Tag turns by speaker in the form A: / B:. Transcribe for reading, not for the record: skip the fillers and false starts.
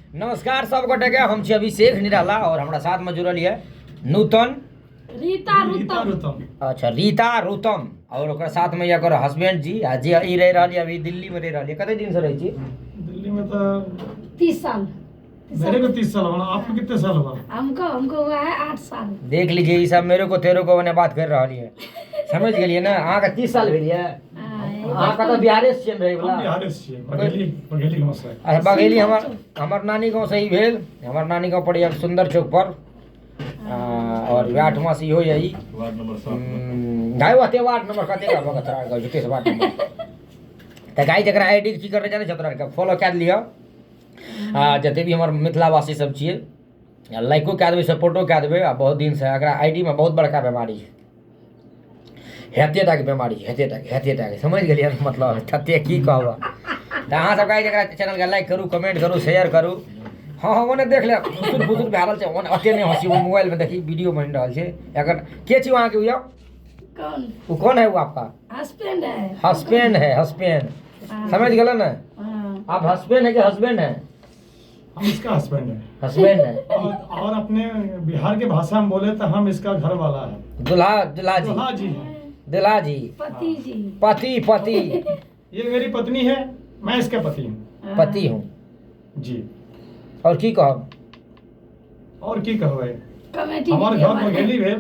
A: नमस्कार सब गोटे के, हम छी अभिषेक निराला और हमारा साथ में जुड़ल है नूतन
B: रीता रुतम।
A: अच्छा रीता रुतम और ओकर साथ में एकर हस्बैंड जी आ जे ई रह रहल अभी दिल्ली में रह रहल। कते दिन से रह छी
C: दिल्ली में? तो
B: 30 साल।
C: मेरे को 30 साल हुआ। आपको कितने साल हुआ?
B: हमको हुआ है 8 साल।
A: देख लीजिए ये सब मेरे को तेरे को मैंने बात कर रही है, समझ गेलिए ना। अहाँ के 30 साल भेलिए। अहाँ का तो बिहारे से रहे वाला।
C: बिहार से बघेली गांव से।
A: अच्छा बघेली हमर नानी गांव से ही भेल। हमर नानी गांव पड़ी सुंदर चौक पर और 8वां से हो यही
C: वार्ड नंबर 7
A: गाय वाते वार्ड नंबर कते का बगतरा गाँव जुटे से वार्ड नंबर त गाय जकरा आईडी की कर जाने छतरा के फॉलो कर लियो। जते भी हमर मिथिलावासी सब छिए लाइको कए देबै, सपोर्टो कए देबै। आ बहुत दिन से एकरा आईडी में बहुत बड़का बीमारी है, हेते टाके बीमारी, हेते टाके समझ गेलिए मतलब कते की कहबो। त अहाँ सब गाय जकरा चैनल के लाइक करू, कमेंट करू, शेयर करू। हाँ ओने देख ले बुजुर्ग भए रहल छै, ओने अते नहीं हंसी, वो मोबाइल में देखी वीडियो बन रहल छै। एकर के छी वहां के उया
B: कौन?
A: वो कौन है? वो आपका
B: हस्बैंड है।
A: हस्बैंड है। हस्बैंड समझ गए ना आप? हस्बैंड है कि हस्बैंड है?
C: हम इसका हस्बैंड है।
A: हस्बैंड है
C: और अपने बिहार के भाषा में बोले तो हम इसका घर वाला है।
A: दुल्हा जी
C: दुल्हा जी है।
A: दुल्हा जी
B: पति जी।
A: पति
C: ये मेरी पत्नी है, मैं इसका पति हूँ।
A: पति हूँ
C: जी।
A: और की कहब?
C: और की कहवे,
B: कमेटी
C: हमारे घर बघेली भेल।